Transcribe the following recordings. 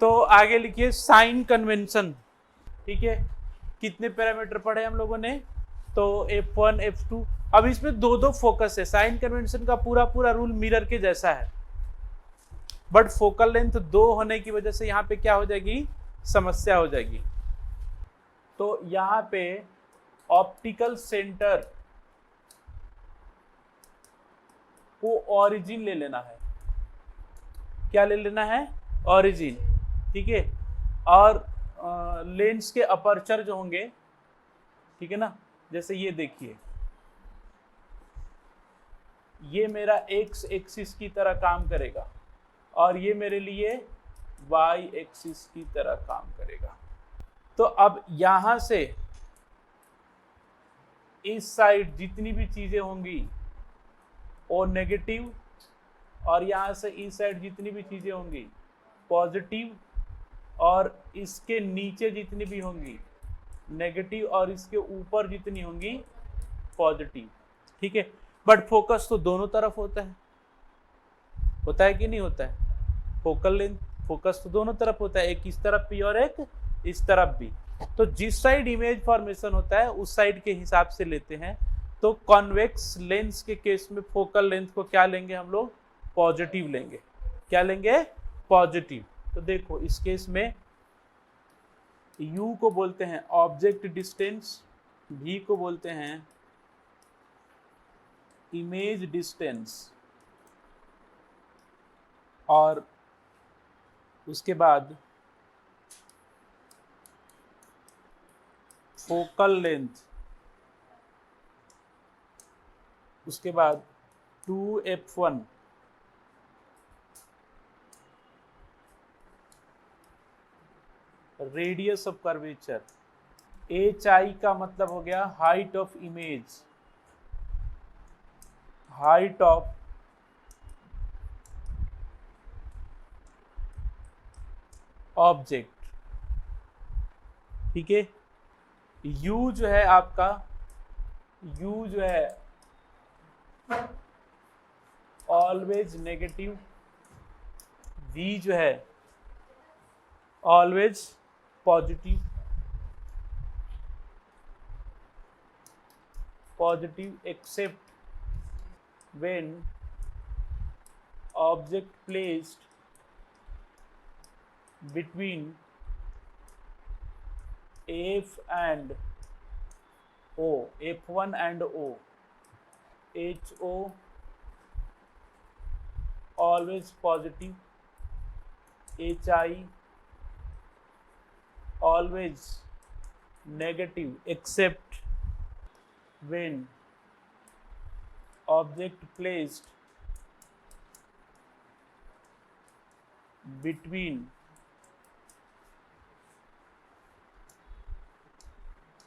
तो आगे लिखिए साइन कन्वेंशन। ठीक है, कितने पैरामीटर पढ़े हम लोगों ने? तो F1 F2। अब इसमें दो दो फोकस है। साइन कन्वेंशन का पूरा पूरा रूल मिरर के जैसा है, बट फोकल लेंथ दो होने की वजह से यहाँ पे क्या हो जाएगी, समस्या हो जाएगी। तो यहाँ पे ऑप्टिकल सेंटर को ओरिजिन ले लेना है। क्या ले लेना है? ओरिजिन। ठीक है, और लेंस के अपर्चर जो होंगे, ठीक है ना, जैसे ये देखिए, ये मेरा एक्स एक्सिस की तरह काम करेगा और ये मेरे लिए वाई एक्सिस की तरह काम करेगा। तो अब यहां से इस साइड जितनी भी चीजें होंगी वो नेगेटिव, और यहां से इस साइड जितनी भी चीजें होंगी पॉजिटिव, और इसके नीचे जितनी भी होंगी नेगेटिव, और इसके ऊपर जितनी होंगी पॉजिटिव। ठीक है, बट फोकस तो दोनों तरफ होता है कि नहीं होता है? फोकल लेंथ फोकस तो दोनों तरफ होता है, एक इस तरफ भी और एक इस तरफ भी। तो जिस साइड इमेज फॉर्मेशन होता है उस साइड के हिसाब से लेते हैं। तो कॉन्वेक्स लेंस के केस में फोकल लेंथ को क्या लेंगे हम लोग? पॉजिटिव लेंगे। क्या लेंगे? पॉजिटिव। तो देखो इस केस में U को बोलते हैं ऑब्जेक्ट डिस्टेंस, V को बोलते हैं इमेज डिस्टेंस, और उसके बाद फोकल लेंथ, उसके बाद 2f1 radius of curvature, HI का मतलब हो गया height of image, height of object. ठीक है, U जो है आपका, U जो है ऑलवेज नेगेटिव, V जो है always positive, except when object placed between F and O, F1 and O, HO always positive, HI always negative, except when object placed between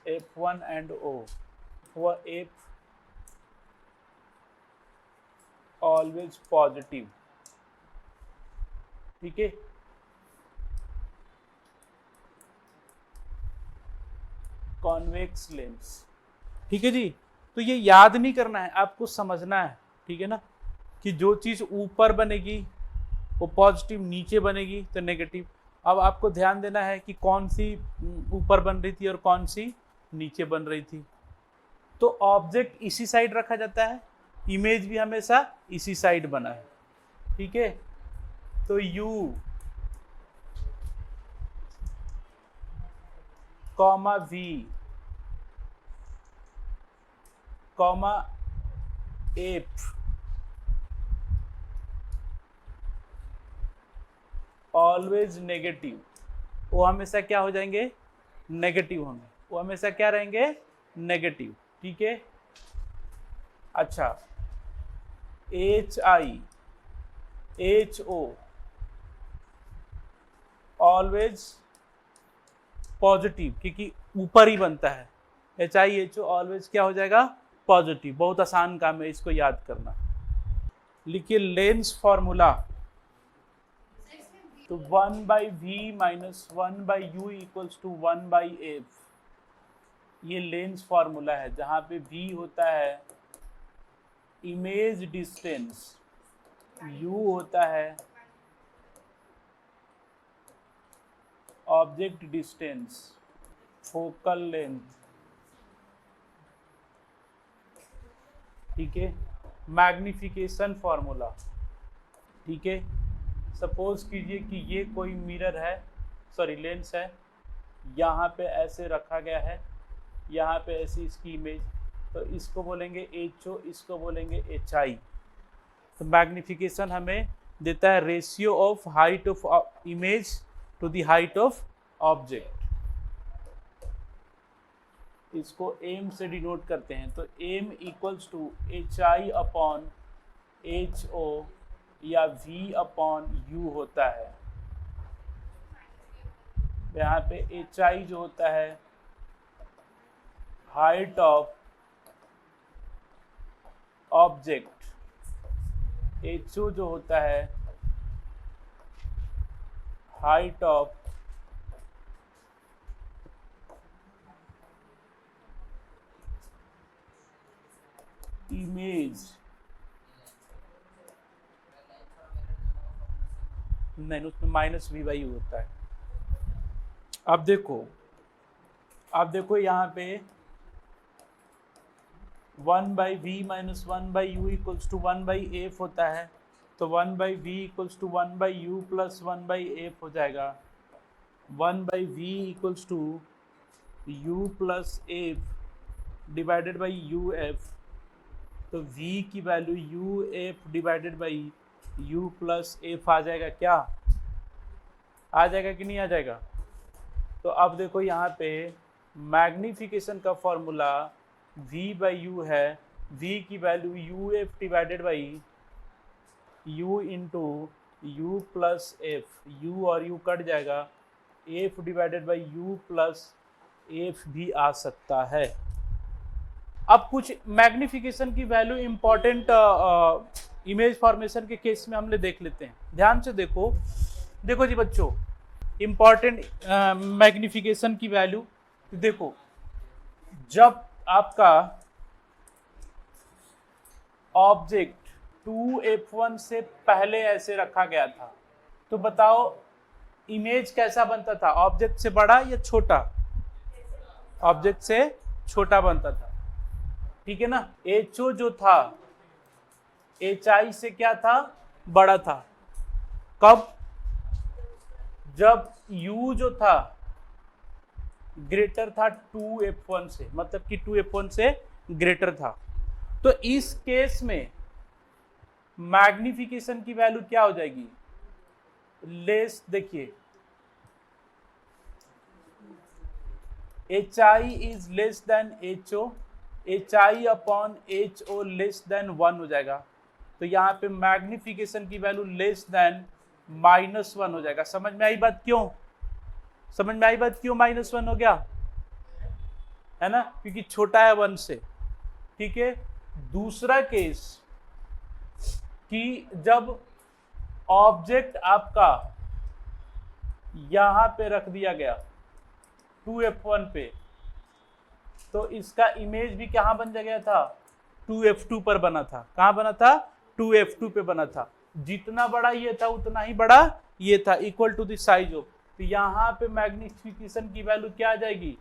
F1 and O, for F always positive। ठीक है, convex lens. ठीक है जी, तो ये याद नहीं करना है, आपको समझना है। ठीक है ना, कि जो चीज ऊपर बनेगी वो पॉजिटिव, नीचे बनेगी तो नेगेटिव। अब आपको ध्यान देना है कि कौन सी ऊपर बन रही थी और कौन सी नीचे बन रही थी। तो ऑब्जेक्ट इसी साइड रखा जाता है, इमेज भी हमेशा इसी साइड बना है। ठीक है, तो U comma V comma F always negative, वो हमेशा क्या हो जाएंगे? नेगेटिव होंगे। वो हमेशा क्या रहेंगे? नेगेटिव। ठीक है, अच्छा, HI HO ऑलवेज पॉजिटिव, क्योंकि ऊपर ही बनता है। HI HO ऑलवेज क्या हो जाएगा? पॉजिटिव। बहुत आसान काम है, इसको याद करना। लिखिए लेंस फॉर्मूला, तो 1/v minus 1/u equals to 1/f। ये लेंस फॉर्मूला है जहां पे v होता है इमेज डिस्टेंस, u होता है ऑब्जेक्ट डिस्टेंस, फोकल लेंथ, ठीक है, मैग्निफिकेशन फॉर्मूला, ठीक है। सपोज कीजिए कि ये कोई मिरर है, सॉरी लेंस है, यहाँ पे ऐसे रखा गया है, यहाँ पे ऐसी इसकी इमेज, तो इसको बोलेंगे HO, इसको बोलेंगे HI। तो मैग्निफिकेशन हमें देता है ratio of height of image to the height of object. इसको एम से डिनोट करते हैं, तो M equals to HI upon HO या V अपॉन U होता है। यहाँ पे HI जो होता है हाइट ऑफ ऑब्जेक्ट, HO जो होता है हाइट ऑफ इमेज, नहीं उसमें माइनस V/U होता है। अब देखो यहाँ पे 1/V minus 1/U equals to 1/F होता है, तो 1/V equals to 1/U plus 1/F हो जाएगा। 1/V equals to U plus F divided by UF, तो V की value UF divided by U plus F आ जाएगा। क्या आ जाएगा कि नहीं आ जाएगा? तो अब देखो यहाँ पे मैग्निफिकेशन का फॉर्मूला V/U है, V की value UF divided by U into U plus F, U और U कट जाएगा, F divided by U plus F भी आ सकता है। अब कुछ मैग्निफिकेशन की वैल्यू इंपॉर्टेंट इमेज फॉर्मेशन के केस में हम लोग देख लेते हैं। ध्यान से देखो जी बच्चों, इंपॉर्टेंट मैग्निफिकेशन की वैल्यू देखो, जब आपका ऑब्जेक्ट 2F1 से पहले ऐसे रखा गया था, तो बताओ इमेज कैसा बनता था? ऑब्जेक्ट से बड़ा या छोटा? ऑब्जेक्ट से छोटा बनता था, ठीक है ना। HO जो था HI से क्या था? बड़ा था। कब? जब U जो था ग्रेटर था 2F1 से, मतलब कि 2F1 से ग्रेटर था। तो इस केस में मैग्निफिकेशन की वैल्यू क्या हो जाएगी? लेस, देखिए HI is less than HO, HI upon HO less than 1 हो जाएगा। तो यहाँ पे मैग्निफिकेशन की वैल्यू लेस देन -1 हो जाएगा। समझ में आई बात क्यों? समझ में आई बात क्यों -1 हो गया? है ना, क्योंकि छोटा है 1 से, ठीक है। दूसरा केस कि जब ऑब्जेक्ट आपका यहां पे रख दिया गया 2F1 पे, तो इसका इमेज भी कहां बन गया था? 2F2 पर बना था। कहां बना था? 2F2 पे बना था। जितना बड़ा ये था उतना ही बड़ा ये था, equal to the size of. तो यहाँ पे मैग्निफिकेशन की वैल्यू क्या आ जाएगी?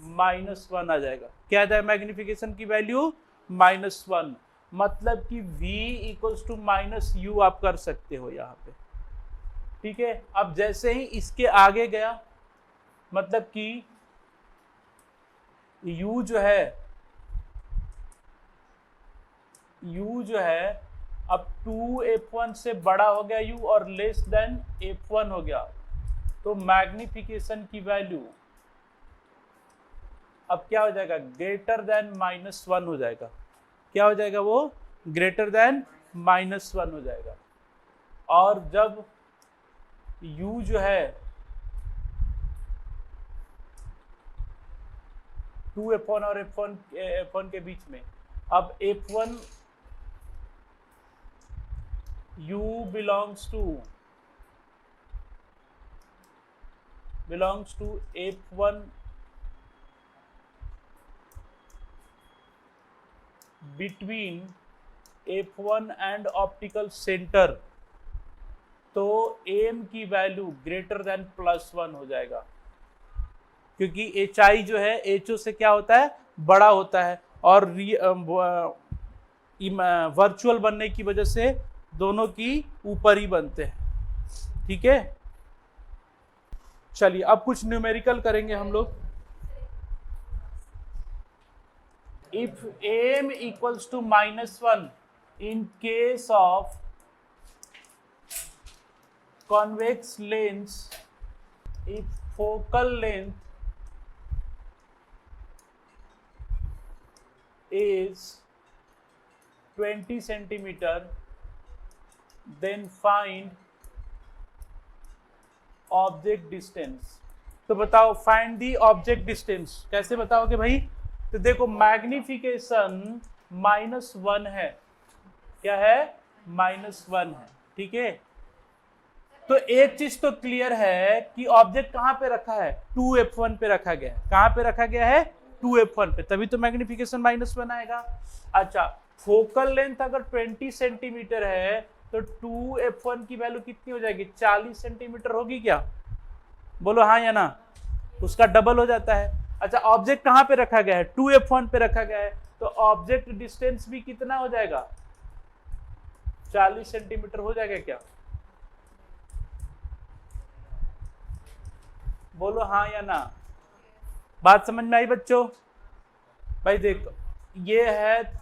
-1 आ जाएगा। क्या आ जाएगा मैग्निफिकेशन की वैल्यू? -1। मतलब कि V इक्वल्स टू -U आप कर सकते हो यहाँ पे, ठीक है। अब जैसे ही इसके आगे गया, मतलब कि U जो है अब 2F1 से बड़ा हो गया U और लेस देन F1 हो गया, तो मैग्निफिकेशन की वैल्यू अब क्या हो जाएगा? ग्रेटर देन -1 हो जाएगा। क्या हो जाएगा वो? ग्रेटर देन -1 हो जाएगा। और जब U जो है 2F1 और F1 के बीच में, अब F1 U belongs to F1 between F1 and optical center, तो एम की वैल्यू ग्रेटर देन +1 हो जाएगा, क्योंकि एच आई जो है एच ओ से क्या होता है, बड़ा होता है, और वर्चुअल बनने की वजह से दोनों की ऊपर ही बनते हैं। ठीक है, चलिए अब कुछ न्यूमेरिकल करेंगे हम लोग। If M equals to -1 in case of convex lens, if focal length is 20 centimeter, then find object distance. तो बताओ फाइंड दी ऑब्जेक्ट डिस्टेंस, कैसे बताओगे भाई? तो देखो मैग्निफिकेशन -1 है, क्या है? -1 है। ठीक है, तो एक चीज तो क्लियर है कि ऑब्जेक्ट कहां पे रखा है, 2f1 पे रखा गया है। कहां पे रखा गया है? 2f1 पे, तभी तो मैग्निफिकेशन -1 आएगा। अच्छा, फोकल लेंथ अगर 20 सेंटीमीटर है तो 2f1 की वैल्यू कितनी हो जाएगी? 40 सेंटीमीटर होगी क्या? बोलो हाँ या ना, उसका डबल हो जाता है। अच्छा, ऑब्जेक्ट कहां पे रखा गया है? 2f1 पे रखा गया है, तो ऑब्जेक्ट डिस्टेंस भी कितना हो जाएगा? 40 सेंटीमीटर हो जाएगा क्या? बोलो हाँ या ना। बात समझ में आई बच्चों? भाई देखो, ये है,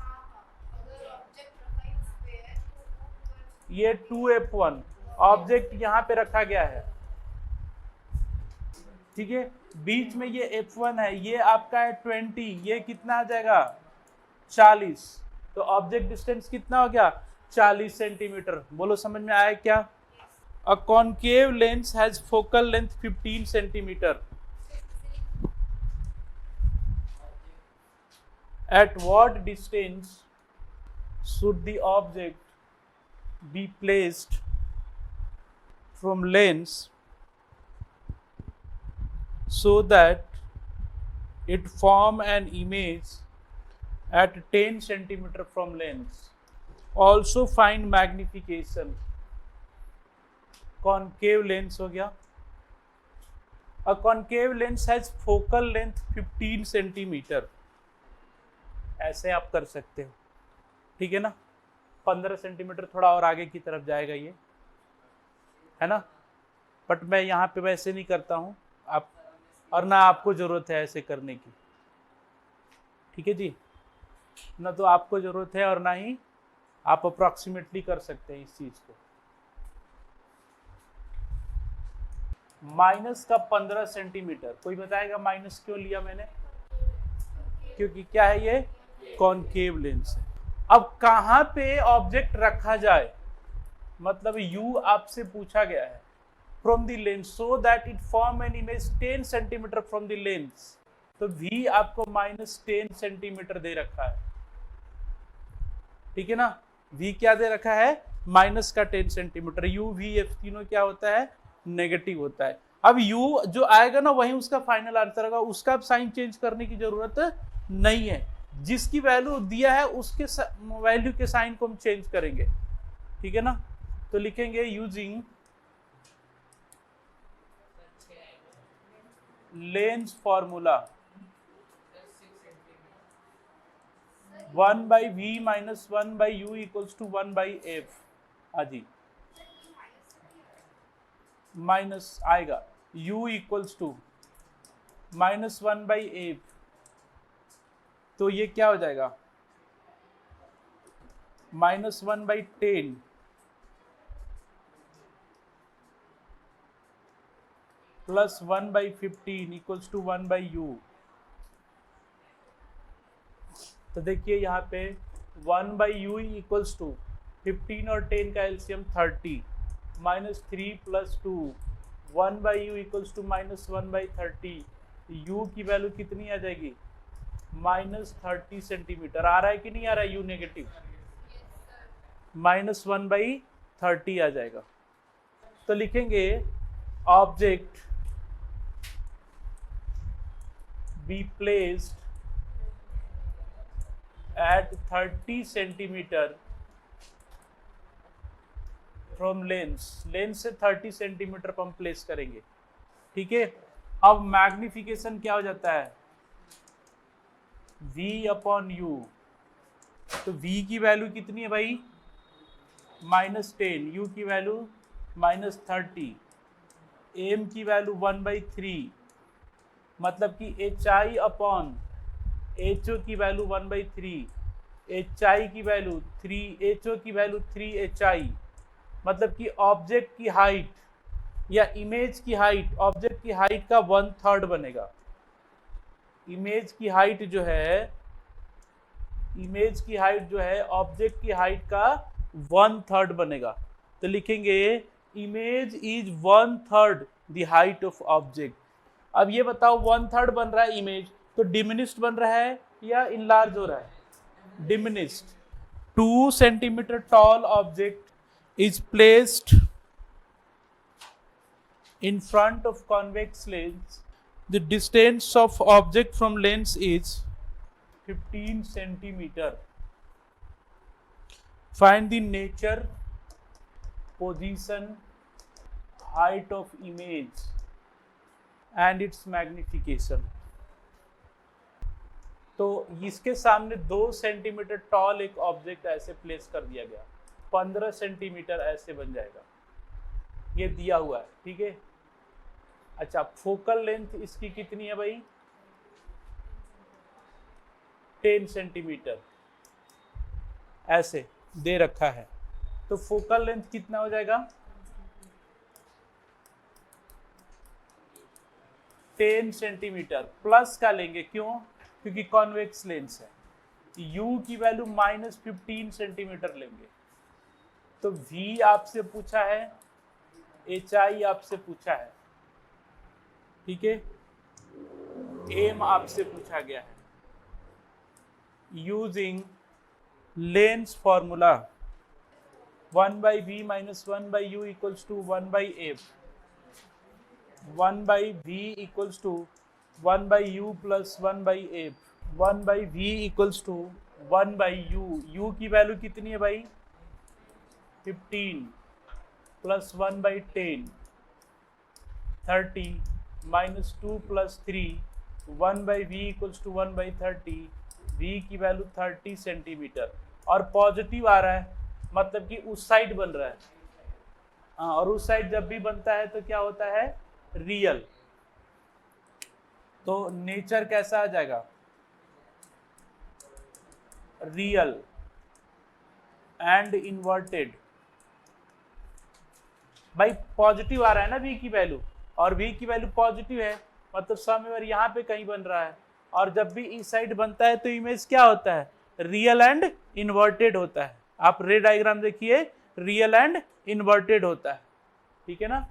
ये 2f1 ऑब्जेक्ट यहां पे रखा गया है। ठीक है, बीच में ये f1 है, ये आपका है 20, ये कितना आ जाएगा? 40। तो ऑब्जेक्ट डिस्टेंस कितना हो गया? 40 सेंटीमीटर। बोलो समझ में आया क्या? A concave lens has focal length 15 centimeter. At what distance should the object be placed from lens so that it form an image at 10 centimeter from lens? Also find magnification. Concave lens हो गया। A concave lens has focal length 15 centimetre, ऐसे आप कर सकते हो। ठीक है ना, 15 सेंटीमीटर थोड़ा और आगे की तरफ जाएगा ये, है ना, बट मैं यहाँ पे वैसे नहीं करता हूँ, आप, और ना आपको जरूरत है ऐसे करने की। ठीक है जी, ना तो आपको जरूरत है और ना ही आप अप्रॉक्सीमेटली कर सकते हैं इस चीज को। माइनस का 15 सेंटीमीटर, कोई बताएगा माइनस क्यों लिया मैंने? क्योंकि क्या है, ये कॉनकेव लेंस है। अब कहां पे ऑब्जेक्ट रखा जाए, मतलब यू आपसे पूछा गया है from the lens so that it form an image 10 centimetre from the lens, तो v आपको -10 सेंटीमीटर दे रखा है। ठीक है ना, v क्या दे रखा है? -10 सेंटीमीटर। u v f तीनों क्या होता है? नेगेटिव होता है। अब u जो आएगा ना वही उसका फाइनल आंसर होगा, उसका साइन चेंज करने की जरूरत नहीं है। जिसकी वैल्यू दिया है उसके वैल्यू के साइन को हम चेंज करेंगे। ठीक है ना, तो लिखेंगे using lens formula 1/v - 1/u = 1/f। हाँ जी, माइनस आएगा, u = -1/f, तो ये क्या हो जाएगा? -1/10 प्लस 1/15 = 1/u। तो देखिए यहाँ पे 1/u = 15 और 10 का एलसीएम 30, -3 + 2, 1/u = -1/30, u की वैल्यू कितनी आ जाएगी? -30 सेंटीमीटर। आ रहा है कि नहीं आ रहा है? u नेगेटिव, -1/30 आ जाएगा। तो लिखेंगे object be placed at 30 centimeter from lens, lens से 30 सेंटीमीटर पर हम प्लेस करेंगे, ठीक है। अब मैग्निफिकेशन क्या हो जाता है, v अपॉन यू। तो v की वैल्यू कितनी है भाई, -10, u की वैल्यू -30, m की वैल्यू 1/3, मतलब कि hi अपॉन ho की वैल्यू 1/3, hi की वैल्यू 3, ho की वैल्यू 3hi, मतलब कि ऑब्जेक्ट की हाइट या इमेज की हाइट, ऑब्जेक्ट की हाइट का 1/3 बनेगा। इमेज की हाइट जो है, इमेज की हाइट जो है ऑब्जेक्ट की हाइट का 1/3 बनेगा। तो लिखेंगे image is 1/3 the height of object. अब ये बताओ 1/3 बन रहा है इमेज, तो डिमिनिश्ड बन रहा है या इनलार्ज हो रहा है, diminished. 2 centimetre tall object is placed in front of convex lens. The distance of object from lens is 15 centimeter. Find the nature, position, height of image and its magnification. तो इसके सामने 2 सेंटीमीटर टॉल एक object ऐसे place कर दिया गया, 15 centimetre ऐसे बन जाएगा, ये दिया हुआ है, ठीक है। अच्छा, फोकल लेंथ इसकी कितनी है भाई, 10 सेंटीमीटर ऐसे दे रखा है। तो फोकल लेंथ कितना हो जाएगा, 10 सेंटीमीटर प्लस का लेंगे, क्यों, क्योंकि कॉन्वेक्स लेंस है। u की वैल्यू -15 सेंटीमीटर लेंगे। तो v आपसे पूछा है, hi आपसे पूछा है, ठीक है, m आपसे पूछा गया है। Using lens formula 1/v - 1/u equals to 1/f, 1/v equals to 1/u plus 1/f, 1/v equals to 1/u। u की वैल्यू कितनी है भाई, 15 plus 1/10, 30 minus 2 plus 3, 1/v equals to 1/30, v की वैल्यू 30 सेंटीमीटर। और पॉजिटिव आ रहा है, मतलब कि उस साइड बन रहा है, और उस साइड जब भी बनता है तो क्या होता है, रियल। तो नेचर कैसा आ जाएगा, रियल एंड इन्वर्टेड। भाई पॉजिटिव आ रहा है ना v की वैल्यू, और v की वैल्यू पॉजिटिव है, मतलब समवेयर यहाँ पे कहीं बन रहा है, और जब भी इस साइड बनता है तो इमेज क्या होता है, रियल एंड इन्वर्टेड होता है। आप रे डायग्राम देखिए, रियल एंड इन्वर्टेड होता है, ठीक है ना।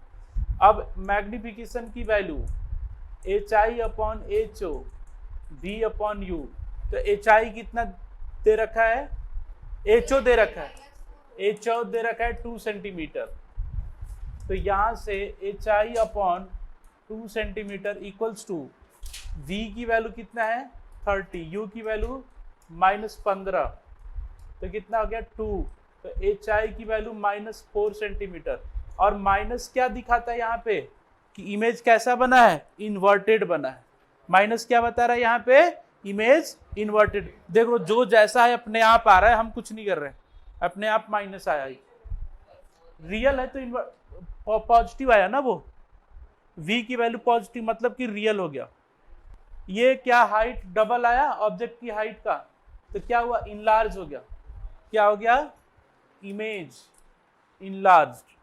अब मैग्निफिकेशन की value hi upon ho, v upon u। तो hi कितना दे रखा है, ho दे रखा है, ho दे रखा है 2 सेंटीमीटर। तो यहां से hi upon 2 centimetre equals to v की वैल्यू कितना है 30, u की वैल्यू -15, तो कितना हो गया 2। तो hi की वैल्यू -4 सेंटीमीटर। और माइनस क्या दिखाता है यहाँ पे कि इमेज कैसा बना है, इन्वर्टेड बना है। माइनस क्या बता रहा है यहाँ पे, इमेज इन्वर्टेड। देखो जो जैसा है अपने आप आ रहा है, हम कुछ नहीं कर रहे हैं, अपने आप माइनस आया ही। रियल है तो पॉजिटिव आया ना, वो v की वैल्यू पॉजिटिव मतलब कि रियल हो गया। ये क्या हाइट डबल आया ऑब्जेक्ट की हाइट का, तो क्या हुआ, इनलार्ज हो गया। क्या हो गया, इमेज इनलार्ज्ड।